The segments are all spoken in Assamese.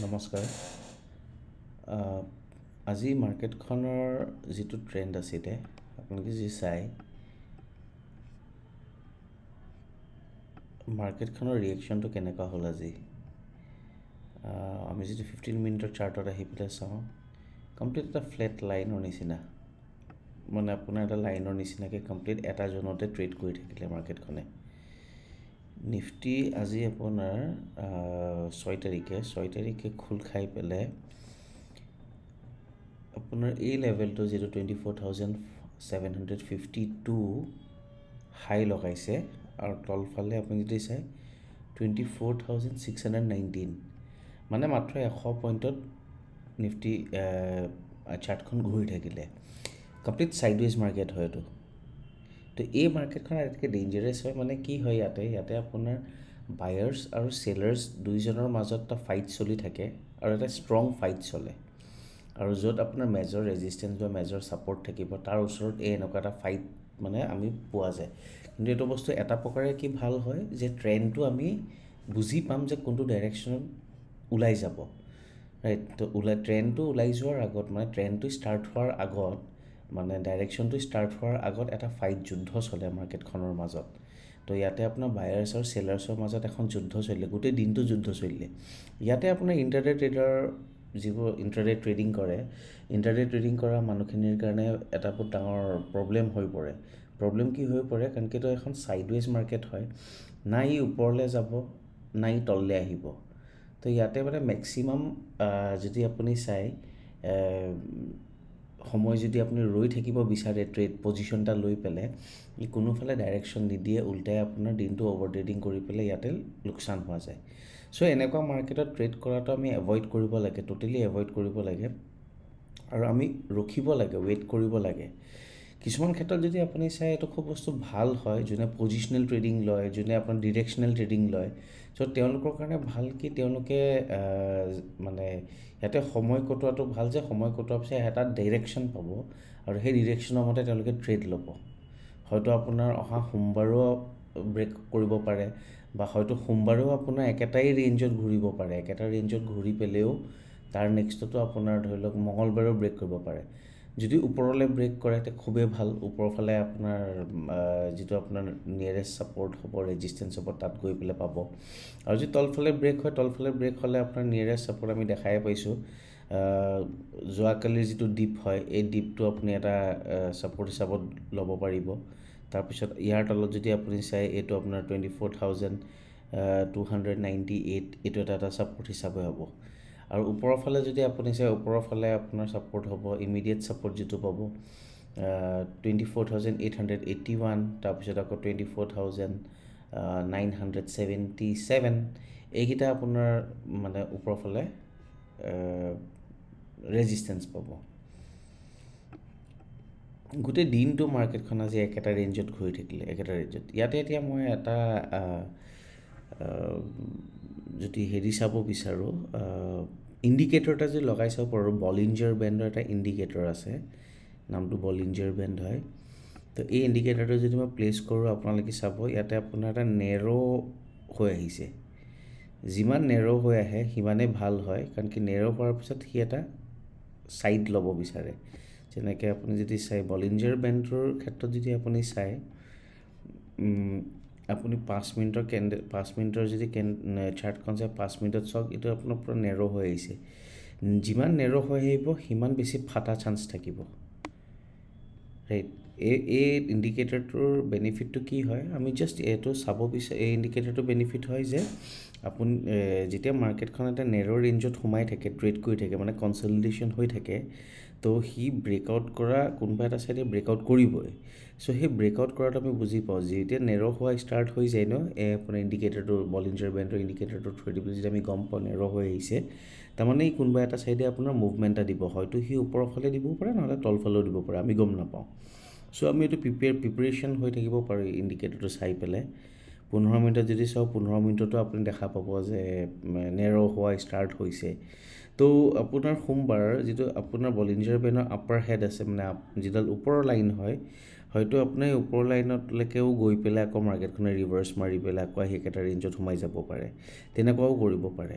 নমস্কাৰ। আজি মাৰ্কেটখনৰ যিটো ট্ৰেণ্ড আছিলে আপোনালোকে যি চাই মাৰ্কেটখনৰ ৰিয়েকশ্যনটো কেনেকুৱা হ'ল আজি। আমি যদি 15 মিনিটৰ চাৰ্টত আহি পেলাই চাওঁ, কমপ্লিট এটা ফ্লেট লাইনৰ নিচিনা, মানে আপোনাৰ এটা লাইনৰ নিচিনাকৈ কমপ্লিট এটা জোনতে ট্ৰেড কৰি থাকিলে মাৰ্কেটখনে। নিফটি আজি আপোনাৰ 6 তাৰিখে খোল খাই পেলাই আপোনাৰ এই লেভেলটো যিটো 24,752 হাই লগাইছে আৰু তলফালে আপুনি যদি চাই 24,619, মানে মাত্ৰ 100 পইণ্টত নিফটি চাৰ্টখন ঘূৰি থাকিলে। কমপ্লিট ছাইডৱেজ মাৰ্কেট হয় এইটো। তো এই মাৰ্কেটখন আটাইতকৈ ডেঞ্জাৰাছ হয়, মানে কি হয় ইয়াতে আপোনাৰ বায়াৰ্ছ আৰু চেলাৰ্ছ দুইজনৰ মাজত এটা ফাইট চলি থাকে আৰু এটা ষ্ট্ৰং ফাইট চলে, আৰু য'ত আপোনাৰ মেজৰ ৰেজিষ্টেঞ্চ বা মেজৰ ছাপৰ্ট থাকিব তাৰ ওচৰত এনেকুৱা এটা ফাইট মানে আমি পোৱা যায়। কিন্তু এইটো বস্তু এটা প্ৰকাৰে কি ভাল হয় যে ট্ৰেণ্ডটো আমি বুজি পাম যে কোনটো ডাইৰেকশ্যনত ওলাই যাব, ৰাইট। তো ট্ৰেণ্ডটো ওলাই যোৱাৰ আগত, মানে ট্ৰেণ্ডটো ষ্টাৰ্ট হোৱাৰ আগত, মানে ডাইৰেকশ্যনটো ষ্টাৰ্ট হোৱাৰ আগত এটা ফাইট যুদ্ধ চলে মাৰ্কেটখনৰ মাজত। তো ইয়াতে আপোনাৰ বায়াৰ্ছ আৰু চেলাৰ্ছৰ মাজত এখন যুদ্ধ চলিলে, গোটেই দিনটো যুদ্ধ চলিলে। ইয়াতে আপোনাৰ ইণ্টাৰডে ট্ৰেডাৰ যিবোৰ ইণ্টাৰডে ট্ৰেডিং কৰা মানুহখিনিৰ কাৰণে এটা বহুত ডাঙৰ প্ৰব্লেম হৈ পৰে। প্ৰব্লেম কি হৈ পৰে, কাৰণ কি এইটো এখন ছাইডৱেজ মাৰ্কেট হয়, না ই ওপৰলৈ যাব না ই তললৈ আহিব। তো ইয়াতে মানে মেক্সিমাম যদি আপুনি চাই সময় যদি আপুনি ৰৈ থাকিব বিচাৰে ট্ৰেড পজিশ্যন এটা লৈ পেলাই, ই কোনোফালে ডাইৰেকশ্যন নিদিয়ে, উল্টাই আপোনাৰ দিনটো অভাৰ ট্ৰেডিং কৰি পেলাই ইয়াতে লোকচান হোৱা যায়। চ' এনেকুৱা মাৰ্কেটত ট্ৰেড কৰাটো আমি এভইড কৰিব লাগে, টোটেলি এভইড কৰিব লাগে, আৰু আমি ৰখিব লাগে, ৱেইট কৰিব লাগে। কিছুমান ক্ষেত্ৰত যদি আপুনি চাই এইটো খুব বস্তু ভাল হয়, যোনে পজিশ্যনেল ট্ৰেডিং লয়, যোনে আপোনাৰ ডিৰেকশ্যনেল ট্ৰেডিং লয়। চ' তেওঁলোকৰ কাৰণে ভাল কি তেওঁলোকে মানে ইয়াতে সময় কটোৱাটো ভাল, যে সময় কটোৱাৰ পিছত এটা ডাইৰেকশ্যন পাব আৰু সেই ডিৰেকশ্যনৰ মতে তেওঁলোকে ট্ৰেড ল'ব। হয়তো আপোনাৰ অহা সোমবাৰো ব্ৰেক কৰিব পাৰে, বা হয়তো সোমবাৰেও আপোনাৰ একেটাই ৰেঞ্জত ঘূৰিব পাৰে, একেটা ৰেঞ্জত ঘূৰি পেলাইও তাৰ নেক্সটতো আপোনাৰ ধৰি লওক মঙলবাৰেও ব্ৰেক কৰিব পাৰে। যদি ওপৰলৈ ব্ৰেক কৰে তেতিয়া খুবেই ভাল, ওপৰৰ ফালে আপোনাৰ যিটো আপোনাৰ নিয়েৰেষ্ট ছাপৰ্ট হ'ব, ৰেজিষ্টেঞ্চ হ'ব, তাত গৈ পেলাই পাব। আৰু যদি তলফালে ব্ৰেক হয়, তলফালে ব্ৰেক হ'লে আপোনাৰ নিয়েৰেষ্ট ছাপৰ্ট আমি দেখাই পাইছোঁ। যোৱাকালিৰ যিটো ডিপ হয়, এই ডিপটো আপুনি এটা ছাপৰ্ট হিচাপত ল'ব পাৰিব। তাৰপিছত ইয়াৰ তলত যদি আপুনি চাই, এইটো আপোনাৰ 24,298, এইটো এটা ছাপৰ্ট হিচাপে হ'ব। আৰু ওপৰৰ ফালে যদি আপুনি চাই, ওপৰৰ ফালে আপোনাৰ ছাপৰ্ট হ'ব, ইমিডিয়েট ছাপৰ্ট যিটো পাব 24,881, তাৰপিছত আকৌ 24,977, এইকেইটা আপোনাৰ মানে ওপৰৰ ফালে ৰেজিষ্টেঞ্চ পাব। গোটেই দিনটো মাৰ্কেটখন আজি একেটা ৰেঞ্জত ঘূৰি থাকিলে, একেটা ৰেঞ্জত। ইয়াতে এতিয়া মই এটা যদি হেৰি চাব বিচাৰোঁ, ইণ্ডিকেটৰ এটা যদি লগাই চাব পাৰোঁ, বলিঞ্জাৰ বেণ্ডৰ এটা ইণ্ডিকেটৰ আছে, নামটো বলিঞ্জাৰ বেণ্ড হয়। তো এই ইণ্ডিকেটৰটো যদি মই প্লেচ কৰোঁ, আপোনালোকে চাব ইয়াতে আপোনাৰ এটা নেৰ' হৈ আহিছে। যিমান নেৰ' হৈ আহে সিমানেই ভাল হয়, কাৰণ কি নেৰ' হোৱাৰ পিছত সি এটা ছাইড ল'ব বিচাৰে। যেনেকৈ আপুনি যদি চাই বলিঞ্জাৰ বেণ্ডৰ ক্ষেত্ৰত যদি আপুনি চাই, আপুনি 5 মিনিটৰ যদি চাৰ্টখন চাই 5 মিনিটত চাওক, এইটো আপোনাৰ পূৰা নেৰ' হৈ আহিছে। যিমান নেৰ' হৈ আহিব সিমান বেছি ফাটা চান্স থাকিব, ৰাইট। এই ইণ্ডিকেটৰটোৰ বেনিফিটটো কি হয়, আমি জাষ্ট এইটো চাব বিচাৰোঁ। এই ইণ্ডিকেটৰটোৰ বেনিফিট হয় যে আপুনি যেতিয়া মাৰ্কেটখন এটা নেৰ' ৰেঞ্জত সোমাই থাকে, ট্ৰেড কৰি থাকে, মানে কনচলিডেশ্যন হৈ থাকে, তো সি ব্ৰেকআউট কৰা কোনোবা এটা ছাইডে ব্ৰেকআউট কৰিবই। চ' সেই ব্ৰেকআউট কৰাটো আমি বুজি পাওঁ, যেতিয়া নেৰ' হোৱা ষ্টাৰ্ট হৈ যায় ন, আপোনাৰ ইণ্ডিকেটৰটো বলিঞ্জাৰ বেণ্ডৰ ইণ্ডিকেটৰটো থৈ দিবলৈ যদি আমি গম পাওঁ নেৰ' হৈ আহিছে, তাৰমানে এই কোনোবা এটা ছাইডে আপোনাৰ মুভমেণ্ট এটা দিব, হয়তো সি ওপৰৰ ফালে দিবও পাৰে, নহ'লে তলফালেও দিব পাৰে, আমি গম নাপাওঁ। চ' আমি এইটো প্ৰিপেৰেশ্যন হৈ থাকিব পাৰোঁ ইণ্ডিকেটৰটো চাই পেলাই। 15 মিনিটত যদি চাওঁ, 15 মিনিটতো আপুনি দেখা পাব যে নেৰ' হোৱা ষ্টাৰ্ট হৈছে। তো আপোনাৰ সোমবাৰ যিটো আপোনাৰ বলিঞ্জাৰ বেণ্ডৰ আপাৰ হেড আছে, মানে যিডাল ওপৰৰ লাইন হয়, হয়তো আপোনাৰ ওপৰৰ লাইনতলৈকেও গৈ পেলাই আকৌ মাৰ্কেটখনে ৰিভাৰ্চ মাৰি পেলাই আকৌ সেইকেইটা ৰেঞ্জত সোমাই যাব পাৰে, তেনেকুৱাও কৰিব পাৰে।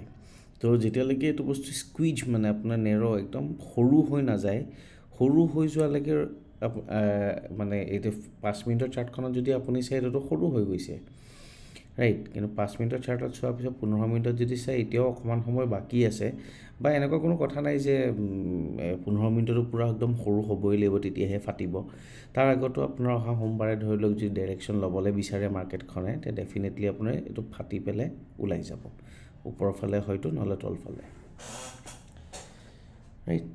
তো যেতিয়ালৈকে এইটো বস্তু স্কুইজ মানে আপোনাৰ নেৰ' একদম সৰু হৈ নাযায়, সৰু হৈ যোৱালৈকে মানে এইটো 5 মিনিটৰ চাৰ্টখনত যদি আপুনি চাই এইটোতো সৰু হৈ গৈছে, ৰাইট। কিন্তু 5 মিনিটৰ চাৰ্টত চোৱাৰ পিছত 15 মিনিটত যদি চাই এতিয়াও অকণমান সময় বাকী আছে, বা এনেকুৱা কোনো কথা নাই যে 15 মিনিটতো পূৰা একদম সৰু হ'বই লাগিব তেতিয়াহে ফাটিব। তাৰ আগতো আপোনাৰ অহা সোমবাৰে ধৰি লওক যদি ডাইৰেকশ্যন ল'বলৈ বিচাৰে মাৰ্কেটখনে, তেতিয়া ডেফিনেটলি আপোনাৰ এইটো ফাটি পেলাই ওলাই যাব, ওপৰৰ ফালে হয়তো নহ'লে তলফালে, ৰাইট।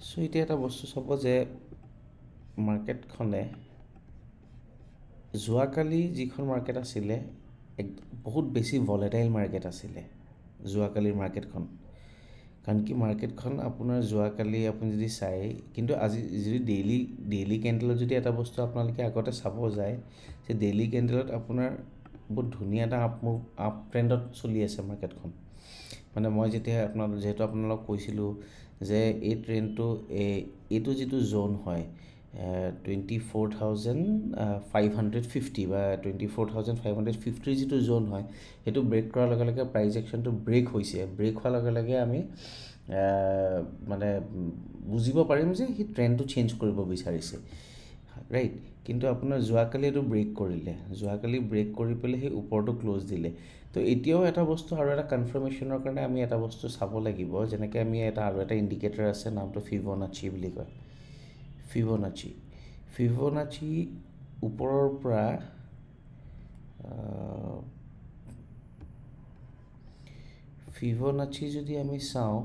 চ' এতিয়া এটা বস্তু চাব যে মাৰ্কেটখনে যোৱাকালি যিখন মাৰ্কেট আছিলে বহুত বেছি ভলেটাইল মাৰ্কেট আছিলে যোৱাকালিৰ মাৰ্কেটখন। কাৰণ কি মাৰ্কেটখন আপোনাৰ যোৱাকালি আপুনি যদি চাই, কিন্তু আজি যদি ডেইলি কেণ্ডেলত যদি এটা বস্তু আপোনালোকে আগতে চাব যায় যে ডেইলি কেণ্ডেলত আপোনাৰ বহুত ধুনীয়া এটা আপ ট্ৰেণ্ডত চলি আছে মাৰ্কেটখন। মানে মই যেতিয়া যিহেতু আপোনালোকক কৈছিলোঁ যে এই ট্ৰেণ্ডটো এইটো যিটো জ'ন হয় 24,550 বা 24,550 যিটো জ'ন হয়, সেইটো ব্ৰেক কৰাৰ লগে লগে প্ৰাইজ একশ্যনটো ব্ৰেক হৈছে। ব্ৰেক হোৱাৰ লগে লগে আমি মানে বুজিব পাৰিম যে সি ট্ৰেণ্ডটো চেঞ্জ কৰিব বিচাৰিছে, ৰাইট। কিন্তু আপোনাৰ যোৱাকালি এইটো ব্ৰেক কৰিলে, যোৱাকালি ব্ৰেক কৰি পেলাই সেই ওপৰটো ক্ল'জ দিলে। তো এতিয়াও এটা বস্তু আৰু এটা কনফাৰ্মেশ্যনৰ কাৰণে আমি এটা বস্তু চাব লাগিব, যেনেকৈ আমি আৰু এটা ইণ্ডিকেটৰ আছে, নামটো ফিবনাচি বুলি কয়। ফিবনাচি ওপৰৰ পৰা ফিবনাচি যদি আমি চাওঁ,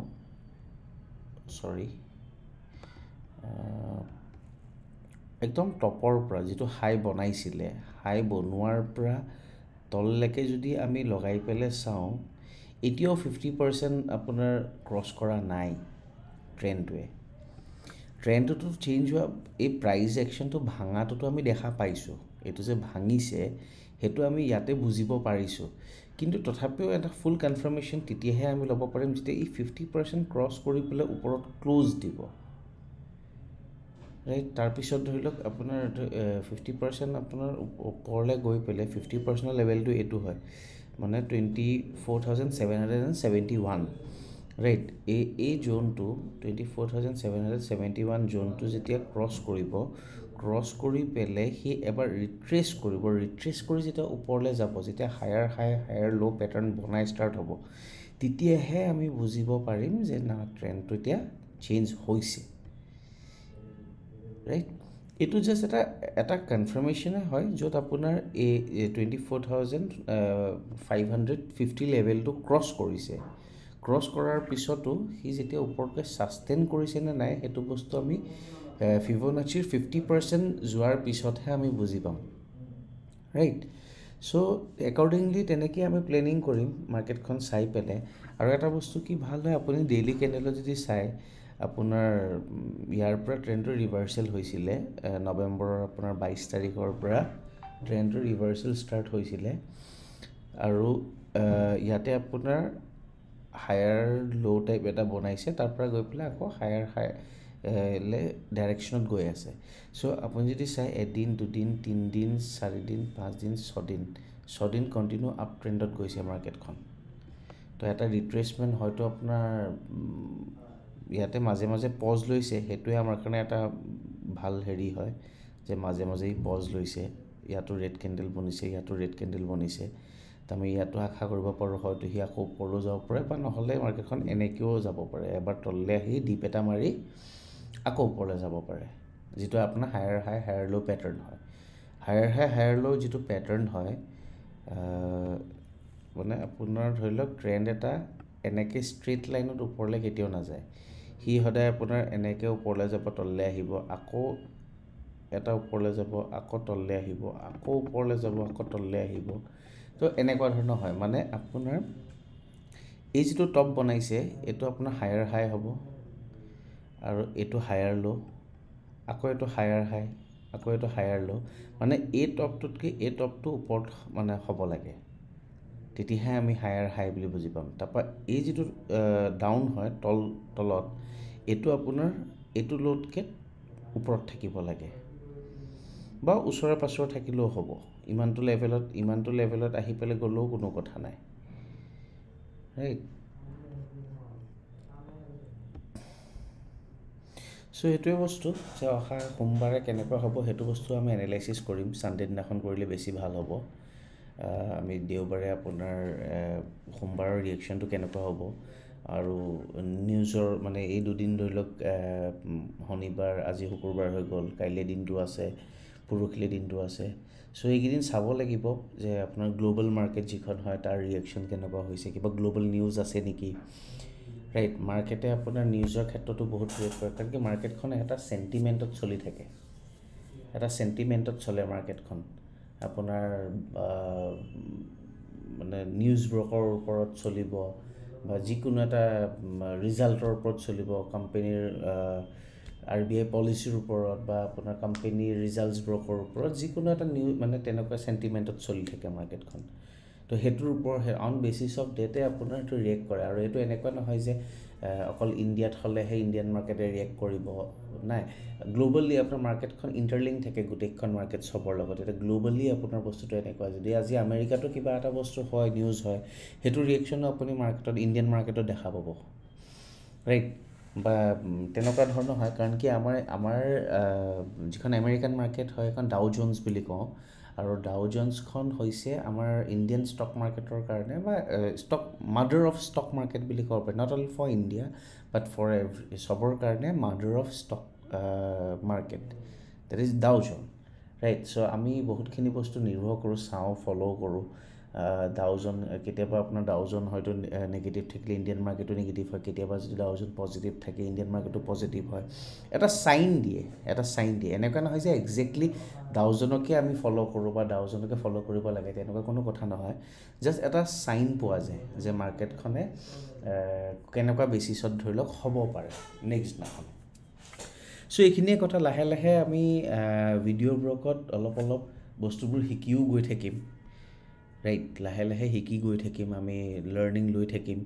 একদম টপৰ পৰা যিটো হাই বনাইছিলে, হাই বনোৱাৰ পৰা তললৈকে যদি আমি লগাই পেলাই চাওঁ, এতিয়াও 50% আপোনাৰ ক্ৰছ কৰা নাই ট্ৰেণ্ডটোতো চেঞ্জ হোৱা, এই প্ৰাইজ একশ্যনটো ভাঙাটোতো আমি দেখা পাইছোঁ, এইটো যে ভাঙিছে সেইটো আমি ইয়াতে বুজিব পাৰিছোঁ। কিন্তু তথাপিও এটা ফুল কনফাৰ্মেশ্যন তেতিয়াহে আমি ল'ব পাৰিম যেতিয়া এই 50% ক্ৰছ কৰি পেলাই ওপৰত ক্ল'জ দিব, ৰাইট। তাৰপিছত ধৰি লওক আপোনাৰ 50% আপোনাৰ ওপৰলৈ গৈ পেলাই 50%ৰ লেভেলটো এইটো হয়, মানে 24,771, ৰাইট। এই জ'নটো 24,771 জ'নটো যেতিয়া ক্ৰছ কৰি পেলাই সি এবাৰ ৰিট্ৰেচ কৰি যেতিয়া ওপৰলৈ যাব, যেতিয়া হায়াৰ ল' পেটাৰ্ণ বনাই ষ্টাৰ্ট হ'ব, তেতিয়াহে আমি বুজিব পাৰিম যে না ট্ৰেণ্ডটো এতিয়া চেঞ্জ হৈছে, ৰাইট। এইটো জাষ্ট এটা কনফাৰ্মেশ্যনে হয় য'ত আপোনাৰ এই 24,550 লেভেলটো ক্ৰছ কৰিছে। ক্ৰছ কৰাৰ পিছতো সি যেতিয়া ওপৰতকৈ ছাষ্টেইন কৰিছে নে নাই, সেইটো বস্তু আমি ফিবনাচিৰ 50% যোৱাৰ পিছতহে আমি বুজি পাম, ৰাইট। চ' একৰ্ডিংলি তেনেকৈ আমি প্লেনিং কৰিম মাৰ্কেটখন চাই পেলাই। আৰু এটা বস্তু কি ভাল হয়, আপুনি ডেইলি কেণ্ডেলত যদি চাই, আপোনাৰ ইয়াৰ পৰা ট্ৰেণ্ডটো ৰিভাৰ্চেল হৈছিলে নৱেম্বৰৰ আপোনাৰ 22 তাৰিখৰ পৰা ট্ৰেণ্ডটো ৰিভাৰ্চেল ষ্টাৰ্ট হৈছিলে। আৰু ইয়াতে আপোনাৰ হায়াৰ ল' টাইপ এটা বনাইছে, তাৰ পৰা গৈ পেলাই আকৌ হায়াৰ ডাইৰেকশ্যনত গৈ আছে। চ' আপুনি যদি চাই এদিন, দুদিন, 3 দিন, 4 দিন, 5 দিন, 6 দিন কণ্টিনিউ আপ ট্ৰেণ্ডত গৈছে মাৰ্কেটখন। তো এটা ৰিট্ৰেচমেণ্ট হয়তো আপোনাৰ ইয়াতে মাজে মাজে পজ লৈছে, সেইটোৱে আমাৰ কাৰণে এটা ভাল হেৰি হয় যে মাজে মাজে পজ লৈছে, ইয়াতো ৰেড কেণ্ডেল বনিছে, ইয়াতো ৰেড কেণ্ডেল বনিছে। তো আমি ইয়াতো আশা কৰিব পাৰোঁ হয়তো সি আকৌ ওপৰলৈ যাব পাৰে, বা নহ'লে মাৰ্কেটখন এনেকৈও যাব পাৰে, এবাৰ তললৈ আহি ডিপ এটা মাৰি আকৌ ওপৰলৈ যাব পাৰে, যিটো আপোনাৰ হায়াৰ হাই হায়াৰ ল' পেটাৰ্ণ হয়। হায়াৰ ল' যিটো পেটাৰ্ণ হয়, মানে আপোনাৰ ধৰি লওক ট্ৰেণ্ড এটা এনেকৈ ষ্ট্ৰেইট লাইনত ওপৰলৈ কেতিয়াও নাযায়, সি সদায় আপোনাৰ এনেকৈ ওপৰলৈ যাব, তললৈ আহিব, আকৌ এটা ওপৰলৈ যাব, আকৌ তললৈ আহিব, আকৌ ওপৰলৈ যাব, আকৌ তললৈ আহিব। তো এনেকুৱা ধৰণৰ হয়, মানে আপোনাৰ এই যিটো টপ বনাইছে এইটো আপোনাৰ হায়াৰ হাই হ'ব, আৰু এইটো হায়াৰ ল', আকৌ এইটো হায়াৰ হাই, আকৌ এইটো হায়াৰ ল', মানে এই টপটোতকৈ এই টপটো ওপৰত মানে হ'ব লাগে, তেতিয়াহে আমি হায়াৰ হাই বুলি বুজি পাম। তাৰপৰা এই যিটো ডাউন হয় তলত, এইটো আপোনাৰ এইটো ল'তকৈ ওপৰত থাকিব লাগে, বা ওচৰে পাছৰে থাকিলেও হ'ব, ইমানটো লেভেলত আহি পেলাই গ'লেও কোনো কথা নাই, ৰাইট? চ' সেইটোৱে বস্তু যে অহা সোমবাৰে কেনেকুৱা হ'ব সেইটো বস্তু আমি এনালাইচিছ কৰিম। ছানডে দিনাখন কৰিলে বেছি ভাল হ'ব। আমি দেওবাৰে আপোনাৰ সোমবাৰৰ ৰিয়েকশ্যনটো কেনেকুৱা হ'ব আৰু নিউজৰ মানে এই দুদিন ধৰি লওক শনিবাৰ, আজি শুকুৰবাৰ হৈ গ'ল, কাইলৈ দিনটো আছে, পৰহিলৈ দিনটো আছে। চ' এইকেইদিন চাব লাগিব যে আপোনাৰ গ্ল'বেল মাৰ্কেট যিখন হয় তাৰ ৰিয়েকশ্যন কেনেকুৱা হৈছে, কিবা গ্ল'বেল নিউজ আছে নেকি, ৰাইট? মাৰ্কেটে আপোনাৰ নিউজৰ ক্ষেত্ৰতো বহুত ৰিয়েক্ট কৰে, কাৰণ কি মাৰ্কেটখন এটা চেণ্টিমেণ্টত চলি থাকে, এটা চেণ্টিমেণ্টত চলে মাৰ্কেটখন। আপোনাৰ মানে নিউজ ব্ৰ'কাৰৰ ওপৰত চলিব বা যিকোনো এটা ৰিজাল্টৰ ওপৰত চলিব, কোম্পেনীৰ RBI পলিচিৰ ওপৰত বা আপোনাৰ কোম্পেনীৰ ৰিজাল্টছ ব্ৰ'কাৰৰ ওপৰত, যিকোনো এটা মানে তেনেকুৱা চেণ্টিমেণ্টত চলি থাকে মাৰ্কেটখন। তো সেইটোৰ ওপৰত অন বেচিছ অফ ডেটে আপোনাৰ সেইটো ৰিয়েক্ট কৰে। আৰু এইটো এনেকুৱা নহয় যে অকল ইণ্ডিয়াত হ'লেহে ইণ্ডিয়ান মাৰ্কেটে ৰিয়েক্ট কৰিব, নাই। গ্ল'বেলি আপোনাৰ মাৰ্কেটখন ইণ্টাৰলিংক থাকে গোটেইখন মাৰ্কেট চবৰ লগত। এতিয়া গ্ল'বেলি আপোনাৰ বস্তুটো এনেকুৱা, যদি আজি আমেৰিকাতো কিবা এটা বস্তু হয়, নিউজ হয়, সেইটো ৰিয়েকশ্যনো আপুনি মাৰ্কেটত, ইণ্ডিয়ান মাৰ্কেটত দেখা পাব, ৰাইট? বা তেনেকুৱা ধৰণৰ হয়, কাৰণ কি আমাৰ যিখন আমেৰিকান মাৰ্কেট হয় সেইখন ডাও জোন্স বুলি কওঁ। আৰু ডাও জোন্সখন হৈছে আমাৰ ইণ্ডিয়ান ষ্টক মাৰ্কেটৰ কাৰণে বা মাদাৰ অফ ষ্টক মাৰ্কেট বুলি ক'ব পাৰি, not only for India but for চবৰ কাৰণে mother of stock market, that is Dow Jones, right? So' আমি বহুতখিনি বস্তু নিৰ্ভৰ কৰোঁ, চাওঁ, ফ'ল' কৰোঁ। ডাওজন কেতিয়াবা আপোনাৰ ডাওজন হয়তো নিগেটিভ থাকিলে ইণ্ডিয়ান মাৰ্কেটো নিগেটিভ হয়, কেতিয়াবা যদি ডাওজন পজিটিভ থাকে ইণ্ডিয়ান মাৰ্কেটো পজিটিভ হয়। এটা চাইন দিয়ে। এনেকুৱা নহয় যে একজেক্টলি ডাওজনকে আমি ফ'ল' কৰোঁ বা ডাওজনকে ফ'ল' কৰিব লাগে, তেনেকুৱা কোনো কথা নহয়। জাষ্ট এটা চাইন পোৱা যায় যে মাৰ্কেটখনে কেনেকুৱা বেচিছত ধৰি লওক হ'ব পাৰে নেক্সট দিনাখন। চ' এইখিনিয়ে কথা। লাহে লাহে আমি ভিডিঅ'বোৰত অলপ বস্তুবোৰ শিকিও গৈ থাকিম, ৰাইট? লাহে লাহে শিকি গৈ থাকিম, আমি লাৰ্ণিং লৈ থাকিম।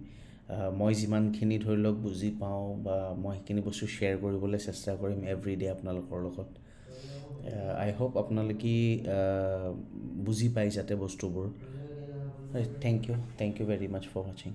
মই যিমানখিনি ধৰি লওক বুজি পাওঁ বা মই সেইখিনি বস্তু শ্বেয়াৰ কৰিবলৈ চেষ্টা কৰিম এভৰিডে আপোনালোকৰ লগত। আই হোপ আপোনালোকে বুজি পায় যাতে বস্তুবোৰ। Thank you very much for ৱাচিং।